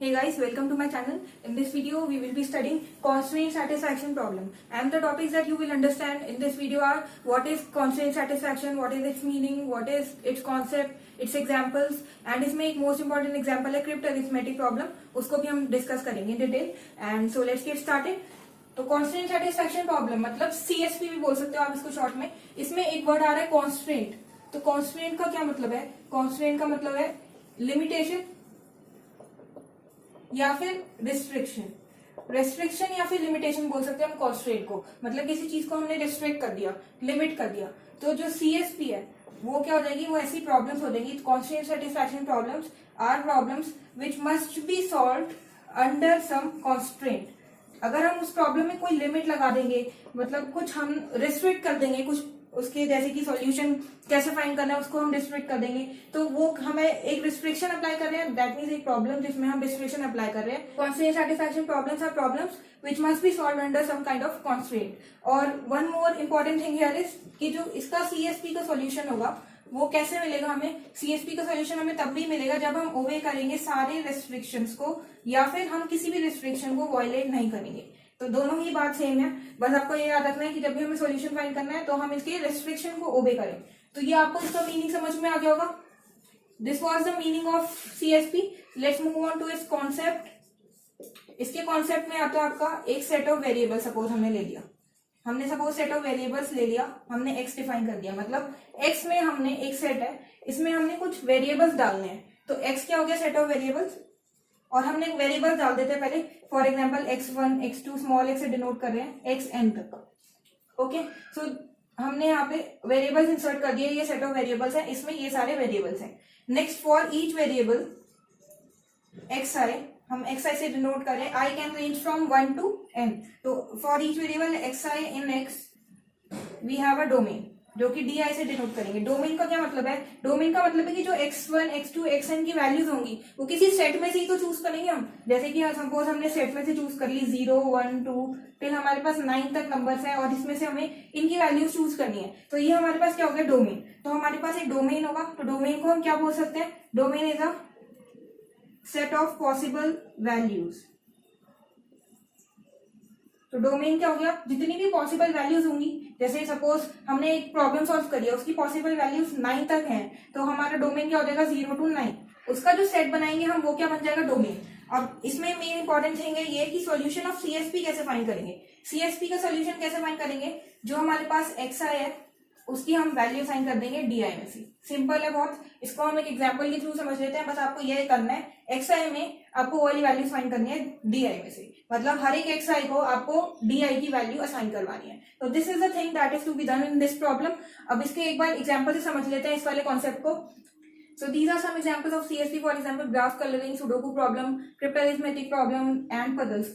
Hey guys, welcome to my channel. In this video, we will be studying constraint satisfaction problem. And the topics that you will understand in this video are what is constraint satisfaction, what is its meaning, what is its concept, its examples, and इसमें एक most important example है crypto arithmetic problem. उसको भी हम discuss करेंगे in detail. And so let's get started. तो constraint satisfaction problem मतलब CSP भी बोल सकते हो आप इसको शॉर्ट में. इसमें एक वर्ड आ रहा है constraint. तो constraint का क्या मतलब है? Constraint का मतलब है limitation या फिर रेस्ट्रिक्शन या फिर लिमिटेशन बोल सकते हैं हम कॉन्स्ट्रेंट को. मतलब किसी चीज को हमने रिस्ट्रिक्ट कर दिया, लिमिट कर दिया. तो जो सीएसपी है वो क्या हो जाएगी, वो ऐसी प्रॉब्लम्स हो जाएगी. Constraint satisfaction problems are problems which must be solved under some constraint. अगर हम उस प्रॉब्लम में कोई लिमिट लगा देंगे, मतलब कुछ हम रिस्ट्रिक्ट कर देंगे, कुछ उसके जैसे कि सॉल्यूशन कैसे फाइंड करना है उसको हम रिस्ट्रिक्ट कर देंगे, तो वो हमें एक रिस्ट्रिक्शन अप्लाई कर रहे हैं. दैट मीन्स एक प्रॉब्लम जिसमें हम रिस्ट्रिक्शन अप्लाई कर रहे हैं. Constraint satisfaction problems are problems which must be solved under some kind of constraint. और one more important thing here is कि जो इसका सीएसपी का सॉल्यूशन होगा वो कैसे मिलेगा हमें. सीएसपी का सॉल्यूशन हमें तब भी मिलेगा जब हम ओबे करेंगे सारे रेस्ट्रिक्शंस को या फिर हम किसी भी रिस्ट्रिक्शन को वायलेट नहीं करेंगे. तो दोनों ही बात सेम है. बस आपको ये याद रखना है कि जब भी हमें सॉल्यूशन फाइंड करना है तो हम इसके रेस्ट्रिक्शन को ओबे करें. तो ये आपको इसका मीनिंग समझ में आ गया होगा. This was the meaning of CSP. Let's move on to its concept. इसके कॉन्सेप्ट में आता है आपका एक सेट ऑफ वेरिएबल. सपोज हमने ले लिया, हमने सपोज सेट ऑफ वेरिएबल्स ले लिया, हमने एक्स डिफाइन कर दिया. मतलब एक्स में हमने एक सेट है, इसमें हमने कुछ वेरिएबल्स डालने हैं. तो एक्स क्या हो गया, सेट ऑफ वेरिएबल्स. और हमने एक वेरिएबल डाल देते हैं पहले. For example x1 x2 small x से डिनोट कर रहे हैं xn तक. ओके, सो हमने यहाँ पे वेरिएबल्स इंसर्ट कर दिए. ये सेट ऑफ वेरिएबल्स है, इसमें ये सारे वेरिएबल्स हैं. Next for each variable xi हम xi से डिनोट कर रहे हैं. i can range from 1 to n. तो for each variable xi in x we have a domain जो कि di से डिनोट करेंगे. डोमेन का क्या मतलब है, डोमेन का मतलब है कि जो x1 x2 xn की वैल्यूज होंगी वो किसी सेट में से ही तो चूज करेंगे हम. जैसे कि सपोज हमने सेट में से चूज कर ली 0 1 2 टिल हमारे पास 9 तक नंबर्स हैं और इसमें से हमें इनकी वैल्यूज चूज करनी है. तो ये हमारे पास क्या हो गया, डोमेन. तो हमारे पास एक डोमेन होगा. तो डोमेन को हम क्या बोल सकते हैं, domain is a set of possible values. तो डोमेन क्या हो गया, जितनी भी पॉसिबल वैल्यूज होंगी. जैसे सपोज हमने एक प्रॉब्लम सॉल्व करी है, उसकी पॉसिबल वैल्यूज 9 तक हैं, तो हमारा डोमेन क्या हो जाएगा 0 to 9. उसका जो सेट बनाएंगे हम वो क्या बन जाएगा, डोमेन. अब इसमें मेन इंपॉर्टेंट थिंग है ये कि सॉल्यूशन ऑफ सीएसपी कैसे फाइंड करेंगे. सीएसपी का सॉल्यूशन कैसे फाइंड करेंगे, जो हमारे पास xi है उसकी हम वैल्यू साइन कर देंगे di में से. सिंपल है बहुत. इसको हम एक एग्जांपल के थ्रू समझ लेते हैं. बस आपको ये करना है, xi में आपको वाली वैल्यू फाइंड करनी है di में से. मतलब हर एक xi को आपको di की वैल्यू असाइन करवानी है. तो this is the thing that is to be done in this problem. अब इसके एक बार एग्जांपल से समझ लेते हैं इस वाले कॉन्सेप्ट को. So these are some examples of CSP, for example graph coloring, sudoku problem, crypto arithmetic problem and puzzles.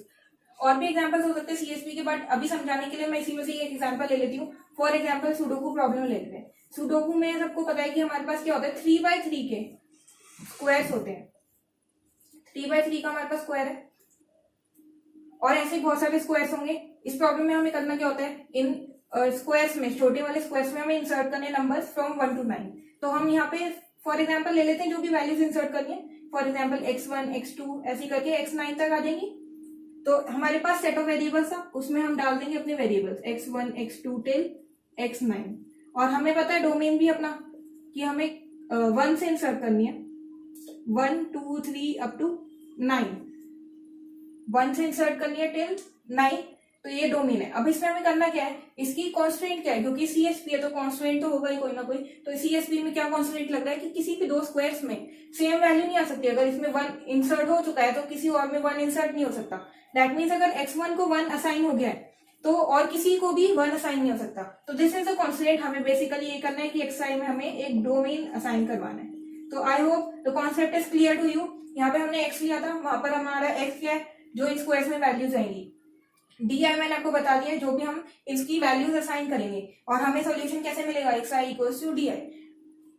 और भी एग्जांपल्स हो सकते हैं सीएसपी के, बट अभी समझाने के लिए मैं इसी में से एक एग्जांपल ले लेती हूँ. फॉर एग्जांपल सुडोकू प्रॉब्लम ले लेते हैं. सुडोकू में सबको पता है कि हमारे पास क्या होता है, 3x3 के स्क्वायर्स होते हैं. 3x3 का हमारे पास स्क्वायर है और ऐसे बहुत सारे स्क्वायर्स होंगे. इस प्रॉब्लम में हमें करना क्या होता है, इन स्क्वायर्स में, छोटे वाले स्क्वायर्स में हमें इंसर्ट करने नंबर्स फ्रॉम 1 to 9. तो हम यहाँ पे फॉर एग्जाम्पल ले लेते हैं जो भी वैल्यूज इंसर्ट करनी है. फॉर एग्जाम्पल x1 x2 ऐसी करके x9 तक आ जाएंगी. तो हमारे पास सेट ऑफ वेरिएबल्स था, उसमें हम डाल देंगे अपने variables x1 x2 till x9. और हमें पता है डोमेन भी अपना कि हमें 1 से इंसर्ट करनी है, 1 2 3 अप टू 9. 1 से इंसर्ट करनी है टिल 9. तो ये डोमेन है. अब इसमें हमें करना क्या है, इसकी कॉन्स्ट्रेंट क्या है, क्योंकि सीएसपी है तो कॉन्स्ट्रेंट तो होगा ही कोई ना कोई. तो सीएसपी में क्या कॉन्स्ट्रेंट लग रहा है कि किसी भी दो स्क्वायर्स में सेम वैल्यू नहीं आ सकती. अगर इसमें 1 इंसर्ट हो चुका है तो किसी और में 1 इंसर्ट नहीं हो सकता. दैट मीन्स अगर x1 को 1 असाइन हो गया है तो और किसी को भी 1 असाइन नहीं हो सकता. तो दिस इज द कॉन्स्ट्रेंट. हमें बेसिकली ये करना है कि xi में हमें एक डोमेन असाइन करवाना है. तो I hope the concept is clear to you. यहाँ पे हमने x लिया था, वहां पर हमारा x क्या है, जो इन स्क्वायर्स में वैल्यूज आएंगी. di मैंने आपको बता दिया है, जो भी हम इसकी वैल्यूज असाइन करेंगे. और हमें सॉल्यूशन कैसे मिलेगा, xi इक्वल्स टू di.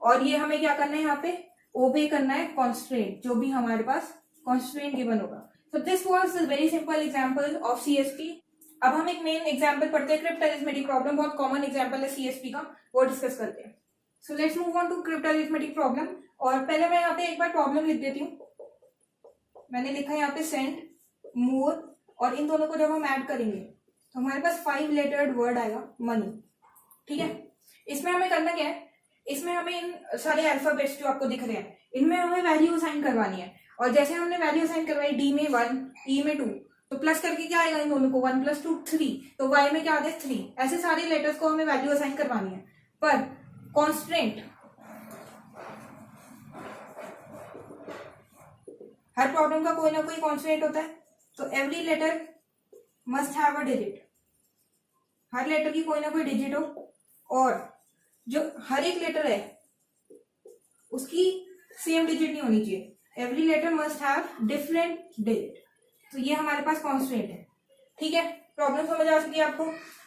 और ये हमें क्या करना है, यहाँ पे ओबे करना है कॉन्स्ट्रेंट, जो भी हमारे पास कॉन्स्ट्रेंट गिवन होगा. So this was a very simple example of CSP. अब हम एक मेन एग्जांपल पढ़ते हैं, क्रिप्टो अरिथमेटिक प्रॉब्लम. बहुत कॉमन एग्जांपल है CSP का, वो डिस्कस करते हैं. So let's move on to crypto arithmetic problem. और पहले मैं यहाँ पे एक बार प्रॉब्लम लिख देती हूँ. मैंने लिखा है यहाँ पे सेंट, मोर, और इन दोनों को जब हम ऐड करेंगे तो हमारे पास 5 लेटर्ड वर्ड आएगा मनी। ठीक है, इसमें हमें करना क्या है, इसमें हमें इन सारे अल्फाबेट्स जो आपको दिख रहे हैं इनमें हमें वैल्यू असाइन करवानी है। और जैसे हमने वैल्यू असाइन करवाई, डी में 1, ई में 2, तो प्लस करके क्या आएगा इन दोनों को, 1 + 2 3, तो वाई में क्या आ गया 3। ऐसे सारे लेटर्स को हमें वैल्यू असाइन करवानी है। पर कॉन्स्टेंट, हर प्रॉब्लम का कोई ना कोई कॉन्स्टेंट होता है, तो every letter must have a digit, हर लेटर की कोई ना कोई डिजिट हो, और जो हर एक लेटर है उसकी सेम डिजिट नहीं होनी चाहिए, every letter must have different digit. तो ये हमारे पास कॉन्स्टेंट है। ठीक है, प्रॉब्लम समझ आ चुकी है आपको?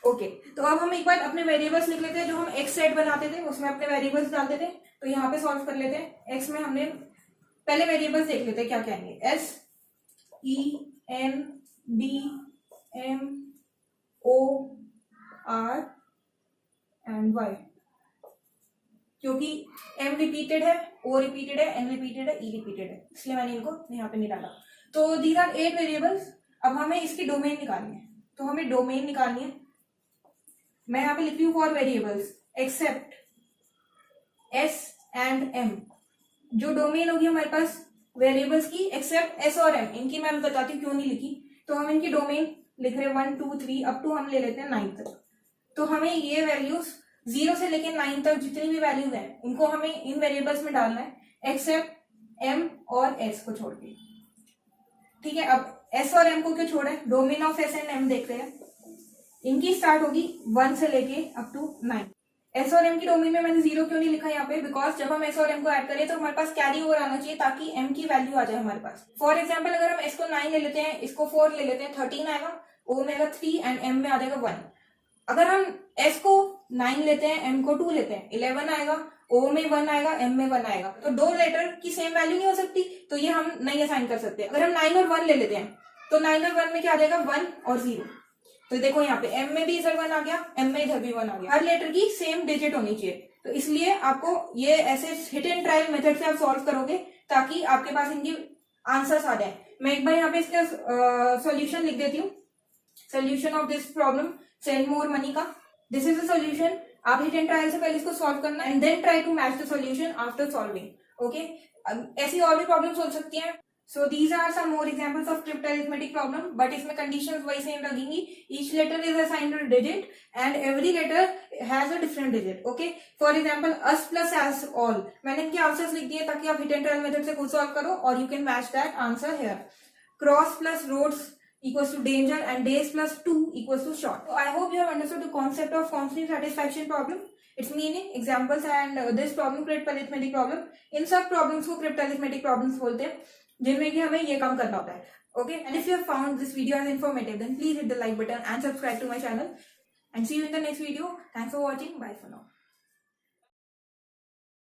ओके, तो अब हम एक बार अपने वेरिएबल्स लिख लेते हैं, जो हम एक्स सेट बनाते थे उसमें अपने वेरिएबल्स डालते थे, तो यहाँ पे सॉल्व कर लेते हैं। एक्स में हमने पहले वेरिएबल्स देख लेते हैं क्या क्या आएंगे, S, E, N, D, M, O, R and Y. क्योंकि एम रिपीटेड है, ओ रिपीटेड है, एन रिपीटेड है, ई रिपीटेड है, इसलिए मैंने इनको यहाँ पे नहीं डाला। तो दीज आर 8 वेरिएबल्स। अब हमें इसकी डोमेन निकालनी है, तो हमें डोमेन निकालनी है। मैं यहाँ पे लिख रही हूँ for variables except S and M. जो डोमेन होगी हमारे पास वेरिएबल्स की एक्सेप्ट एस और एम, इनकी मैं बताती हूँ क्यों नहीं लिखी। तो हम इनकी डोमेन लिख रहे हैं 1 2 3 अप टू हम ले लेते हैं 9 तक। तो हमें ये वैल्यूज 0 से लेकर 9 तक जितनी भी वैल्यूज हैं उनको हमें इन वेरिएबल्स में डालना है एक्सेप्ट एम और एस को छोड़ के। ठीक है, अब एस और एम को क्यों छोड़े, domain of S and M देखते हैं। इनकी स्टार्ट होगी 1 से लेके अप टू 9। एस और एम की डोमेन में मैंने 0 क्यों नहीं लिखा यहाँ पे, बिकॉज जब हम एस और एम को ऐड करें तो हमारे पास कैरी ओवर आना चाहिए ताकि एम की वैल्यू आ जाए हमारे पास। फॉर एग्जाम्पल अगर हम एस को 9 ले लेते हैं, इसको 4 ले लेते हैं, 13 आएगा, ओ में आएगा 3 एंड एम में आ जाएगा 1। अगर हम एस को 9 लेते हैं, एम को 2 लेते हैं, 11 आएगा, ओ में 1 आएगा, एम में 1 आएगा। तो दो लेटर की सेम वैल्यू नहीं हो सकती, तो ये हम नहीं असाइन कर सकते। अगर हम 9 और 1 ले लेते हैं तो 9 और 1 में क्या आ जाएगा 1 और 0। तो देखो यहाँ पे एम में भी इधर 1 आ गया, एम में इधर भी 1 आ गया। हर लेटर की सेम डिजिट होनी चाहिए। तो इसलिए आपको ये ऐसे हिट एंड ट्रायल मेथड से आप सॉल्व करोगे ताकि आपके पास इनकी आंसर्स आ जाए। मैं एक बार यहाँ पे इसका सॉल्यूशन लिख देती हूँ। Solution of this problem, send more money का, दिस इज द सॉल्यूशन। आप हिट एंड ट्रायल से पहले इसको सॉल्व करना and then try to match the solution after solving. Okay, ऐसी और भी प्रॉब्लम्स हो सकती हैं। So these are some more examples of cryptarithmetic problem, but इसमें conditions वही सेम लगेंगी। Each letter is assigned a digit and every letter has a different digit. Okay, for example us plus as all, मैंने इनके answers लिख दिए ताकि आप hit and trial method से खुद सॉल्व करो और you can match that answer here. Cross plus roads equals to danger and days plus 2 equals to short. So I hope you have understood the concept of constant satisfaction problem, its meaning, examples and this problem cryptarithmetic problem. इन सब problems को cryptarithmetic problems बोलते हैं जिनमें कि हमें ये काम करना होता है। Okay, and if you have found this video as informative then please hit the like button and subscribe to my channel and see you in the next video. Thanks for watching, bye for now.